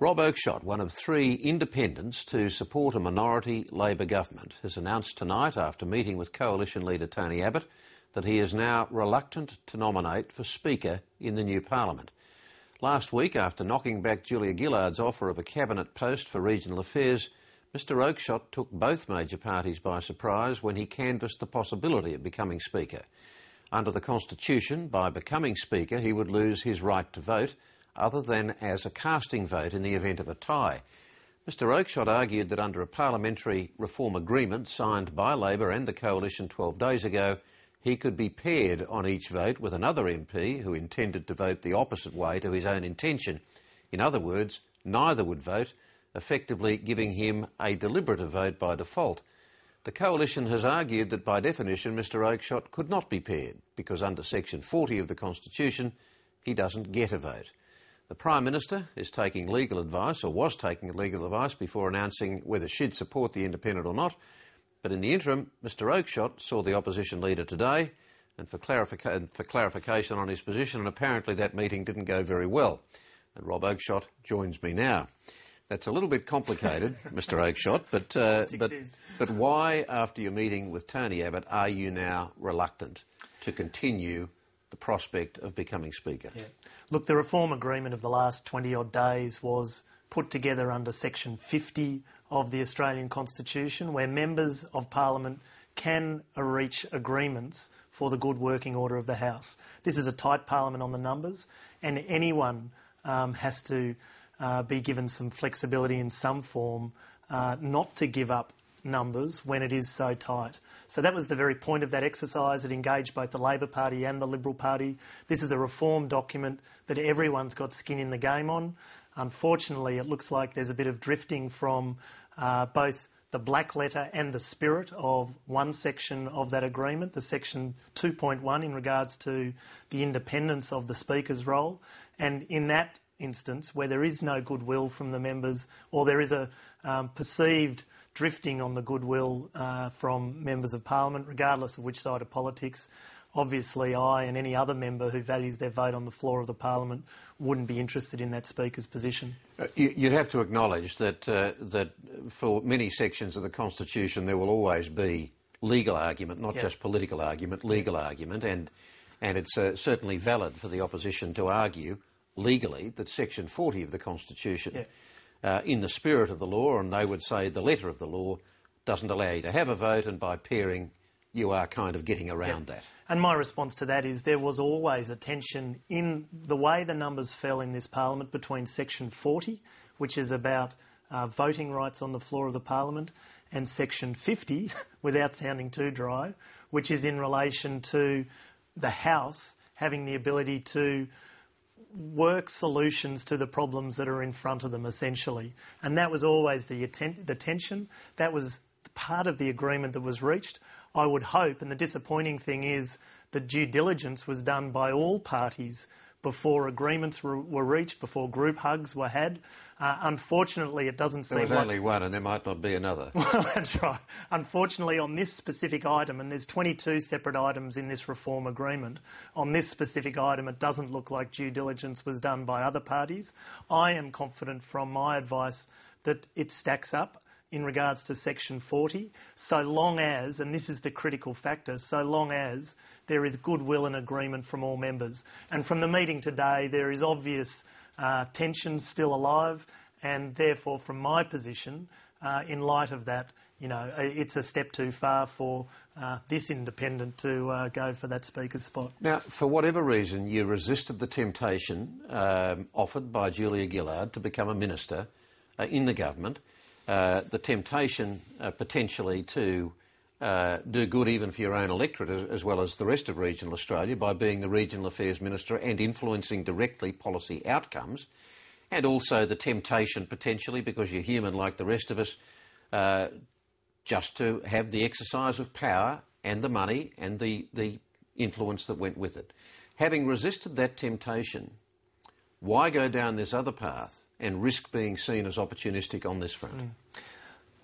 Rob Oakeshott, one of 3 independents to support a minority Labor government, has announced tonight, after meeting with Coalition leader Tony Abbott, that he is now reluctant to nominate for Speaker in the new Parliament. Last week, after knocking back Julia Gillard's offer of a cabinet post for regional affairs, Mr Oakeshott took both major parties by surprise when he canvassed the possibility of becoming Speaker. Under the Constitution, by becoming Speaker, he would lose his right to vote, other than as a casting vote in the event of a tie. Mr Oakeshott argued that under a parliamentary reform agreement signed by Labor and the Coalition 12 days ago, he could be paired on each vote with another MP who intended to vote the opposite way to his own intention. In other words, neither would vote, effectively giving him a deliberative vote by default. The Coalition has argued that by definition Mr Oakeshott could not be paired, because under Section 40 of the Constitution he doesn't get a vote. The Prime Minister is taking legal advice, or was taking legal advice, before announcing whether she'd support the independent or not. But in the interim, Mr Oakeshott saw the opposition leader today and for clarification on his position, and apparently that meeting didn't go very well. And Rob Oakeshott joins me now. That's a little bit complicated, Mr Oakeshott, but why, after your meeting with Tony Abbott, are you now reluctant to continue the prospect of becoming Speaker? Yeah. Look, the reform agreement of the last 20-odd days was put together under Section 50 of the Australian Constitution, where members of Parliament can reach agreements for the good working order of the House. This is a tight Parliament on the numbers, and anyone has to be given some flexibility in some form not to give up numbers when it is so tight. So that was the very point of that exercise. It engaged both the Labor Party and the Liberal Party. This is a reform document that everyone's got skin in the game on. Unfortunately, it looks like there's a bit of drifting from both the black letter and the spirit of one section of that agreement, the Section 2.1 in regards to the independence of the Speaker's role. And in that instance, where there is no goodwill from the members, or there is a perceived drifting on the goodwill from members of Parliament, regardless of which side of politics, obviously I and any other member who values their vote on the floor of the Parliament wouldn't be interested in that Speaker's position. You'd have to acknowledge that for many sections of the Constitution there will always be legal argument, not just political argument, legal argument, and it's certainly valid for the opposition to argue legally that Section 40 of the Constitution, in the spirit of the law, and they would say the letter of the law, doesn't allow you to have a vote, and by pairing you are kind of getting around that. And my response to that is there was always a tension in the way the numbers fell in this Parliament between Section 40, which is about voting rights on the floor of the Parliament, and Section 50, without sounding too dry, which is in relation to the House having the ability to work solutions to the problems that are in front of them, essentially. And that was always the tension. That was part of the agreement that was reached. I would hope, and the disappointing thing is that due diligence was done by all parties before agreements were reached, before group hugs were had. Unfortunately, it doesn't seem like... There was only one, and there might not be another. Well, that's right. Unfortunately, on this specific item, and there's 22 separate items in this reform agreement, on this specific item it doesn't look like due diligence was done by other parties. I am confident from my advice that it stacks up in regards to Section 40, so long as, and this is the critical factor, so long as there is goodwill and agreement from all members. And from the meeting today, there is obvious tension still alive, and therefore, from my position, in light of that, you know, it's a step too far for this independent to go for that Speaker's spot. Now, for whatever reason, you resisted the temptation offered by Julia Gillard to become a minister in the government. The temptation potentially to do good even for your own electorate as well as the rest of regional Australia by being the Regional Affairs Minister and influencing directly policy outcomes, and also the temptation potentially, because you're human like the rest of us, just to have the exercise of power and the money and the influence that went with it. Having resisted that temptation, why go down this other path and risk being seen as opportunistic on this front?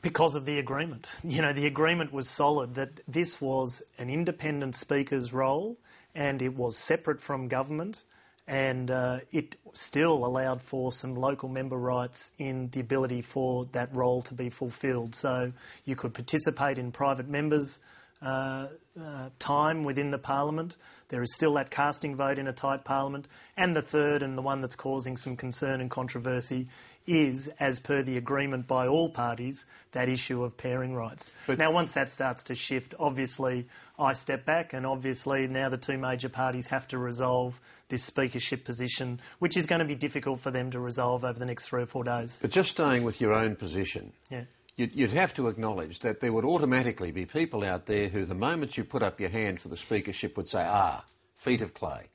Because of the agreement. You know, the agreement was solid that this was an independent Speaker's role and it was separate from government, and it still allowed for some local member rights in the ability for that role to be fulfilled. So you could participate in private members' time within the parliament. There is still that casting vote in a tight parliament. And the third, and the one that's causing some concern and controversy, is, as per the agreement by all parties, that issue of pairing rights. But now, once that starts to shift, obviously I step back, and obviously now the two major parties have to resolve this speakership position, which is going to be difficult for them to resolve over the next 3 or 4 days. But just staying with your own position, yeah. You'd have to acknowledge that there would automatically be people out there who, the moment you put up your hand for the speakership, would say, feet of clay.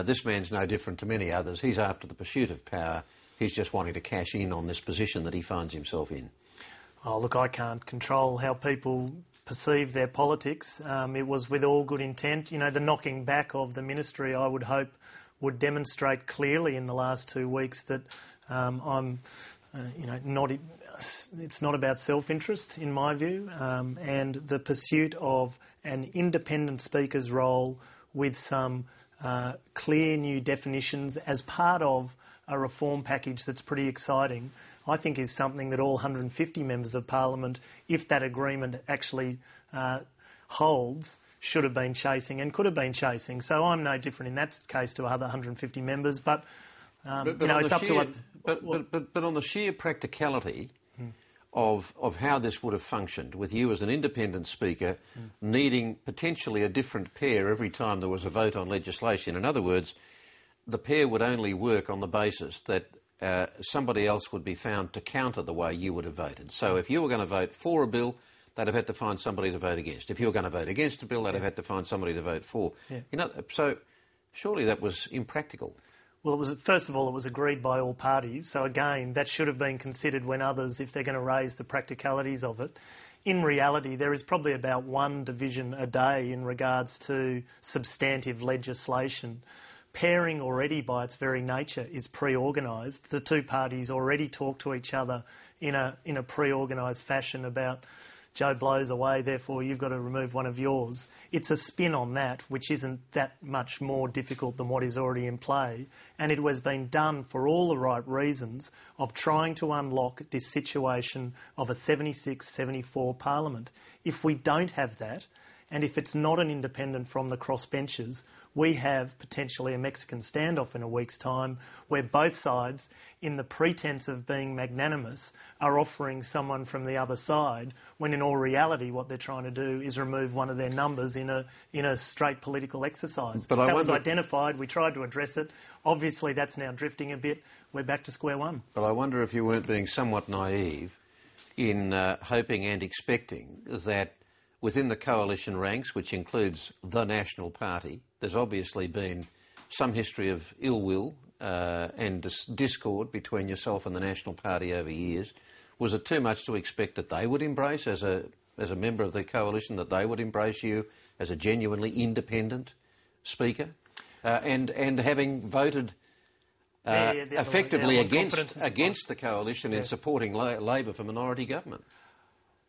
This man's no different to many others. He's after the pursuit of power. He's just wanting to cash in on this position that he finds himself in. Oh, look, I can't control how people perceive their politics. It was with all good intent. You know, the knocking back of the ministry, I would hope, would demonstrate clearly in the last 2 weeks that it's not about self-interest, in my view, and the pursuit of an independent speaker's role with some clear new definitions as part of a reform package that's pretty exciting, I think is something that all 150 members of Parliament, if that agreement actually holds, should have been chasing and could have been chasing. So I'm no different in that case to other 150 members, but it's up to us. But on the sheer practicality of how this would have functioned, with you as an independent speaker needing potentially a different pair every time there was a vote on legislation. In other words, the pair would only work on the basis that somebody else would be found to counter the way you would have voted. So if you were going to vote for a bill, they'd have had to find somebody to vote against. If you were going to vote against a bill, they'd have had to find somebody to vote for. Yeah. So surely that was impractical. Well, first of all, it was agreed by all parties. So again, that should have been considered when others, if they're going to raise the practicalities of it. In reality, there is probably about one division a day in regards to substantive legislation. Pairing already, by its very nature, is pre-organised. The two parties already talk to each other in a pre-organised fashion about Joe blows away, therefore you've got to remove one of yours. It's a spin on that, which isn't that much more difficult than what is already in play. And it has been done for all the right reasons of trying to unlock this situation of a 76-74 Parliament. If we don't have that, and if it's not an independent from the crossbenchers, we have potentially a Mexican standoff in a week's time where both sides, in the pretense of being magnanimous, are offering someone from the other side, when in all reality what they're trying to do is remove one of their numbers in a straight political exercise. But that was identified. We tried to address it. Obviously that's now drifting a bit. We're back to square one. But I wonder if you weren't being somewhat naive in hoping and expecting that within the coalition ranks, which includes the National Party, there's obviously been some history of ill will and discord between yourself and the National Party over years. Was it too much to expect that they would embrace, as a member of the coalition, that they would embrace you as a genuinely independent speaker? And having voted effectively against the coalition in supporting Labor for minority government?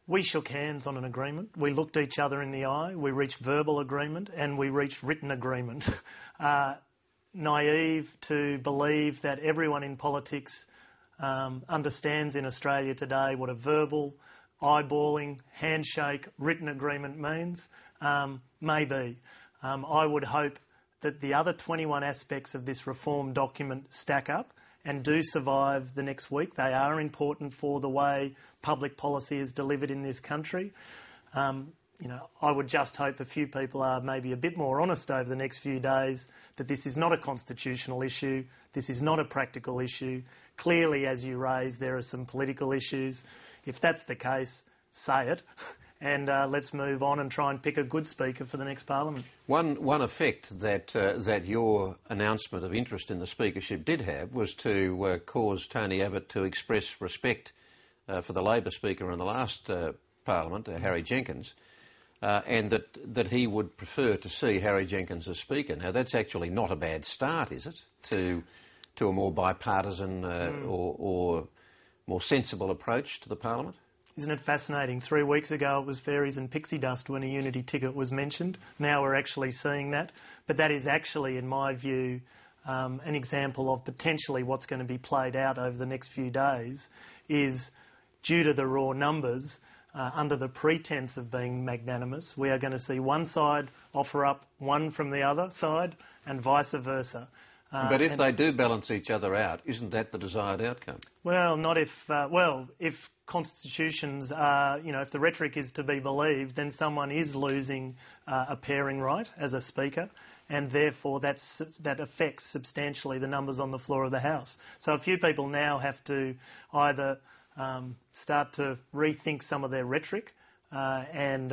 We shook hands on an agreement. We looked each other in the eye. We reached verbal agreement and we reached written agreement. Naive to believe that everyone in politics understands in Australia today what a verbal, eyeballing, handshake, written agreement means? Maybe. I would hope that the other 21 aspects of this reform document stack up and do survive the next week. They are important for the way public policy is delivered in this country. I would just hope a few people are maybe a bit more honest over the next few days that this is not a constitutional issue, this is not a practical issue. Clearly, as you raise, there are some political issues. If that's the case, say it. And let's move on and try and pick a good speaker for the next Parliament. One effect that your announcement of interest in the speakership did have was to cause Tony Abbott to express respect for the Labor Speaker in the last Parliament, Harry Jenkins, and that he would prefer to see Harry Jenkins as Speaker. Now, that's actually not a bad start, is it, to a more bipartisan or more sensible approach to the Parliament? Isn't it fascinating? 3 weeks ago it was fairies and pixie dust when a unity ticket was mentioned. Now we're actually seeing that. But that is actually, in my view, an example of potentially what's going to be played out over the next few days is, due to the raw numbers, under the pretense of being magnanimous, we are going to see one side offer up one from the other side and vice versa. But if they do balance each other out, isn't that the desired outcome? Well, not if... if constitutions are... if the rhetoric is to be believed, then someone is losing a pairing right as a speaker, and therefore that affects substantially the numbers on the floor of the House. So a few people now have to either start to rethink some of their rhetoric and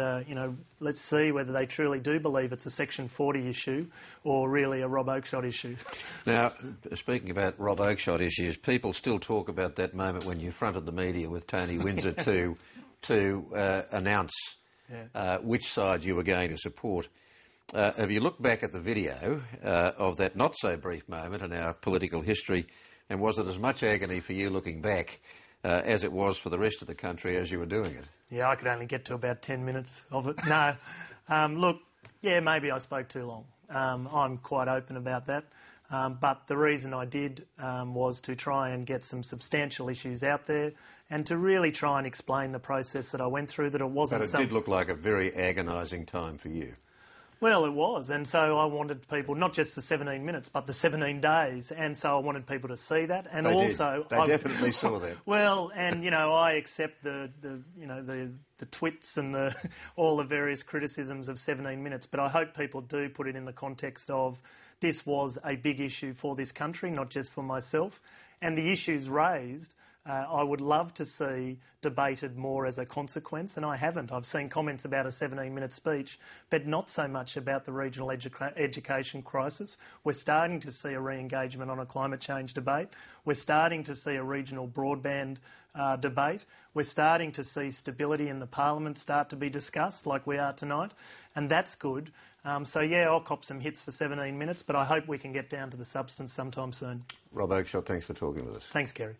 let's see whether they truly do believe it's a Section 40 issue or really a Rob Oakeshott issue. Now, speaking about Rob Oakeshott issues, people still talk about that moment when you fronted the media with Tony Windsor to announce which side you were going to support. Have you looked back at the video of that not-so-brief moment in our political history, and was it as much agony for you looking back as it was for the rest of the country as you were doing it? Yeah, I could only get to about 10 minutes of it. No. Look, yeah, maybe I spoke too long. I'm quite open about that. But the reason I did was to try and get some substantial issues out there and to really try and explain the process that I went through, that it wasn't... But it did look like a very agonising time for you. Well, it was, and so I wanted people, not just the 17 minutes, but the 17 days, and so I wanted people to see that, and They definitely saw that. Well, and I accept the twits and all the various criticisms of 17 minutes, but I hope people do put it in the context of this was a big issue for this country, not just for myself, and the issues raised. I would love to see debated more as a consequence, and I haven't. I've seen comments about a 17-minute speech, but not so much about the regional education crisis. We're starting to see a re-engagement on a climate change debate. We're starting to see a regional broadband debate. We're starting to see stability in the parliament start to be discussed, like we are tonight, and that's good. So, yeah, I'll cop some hits for 17 minutes, but I hope we can get down to the substance sometime soon. Rob Oakeshott, thanks for talking with us. Thanks, Kerry.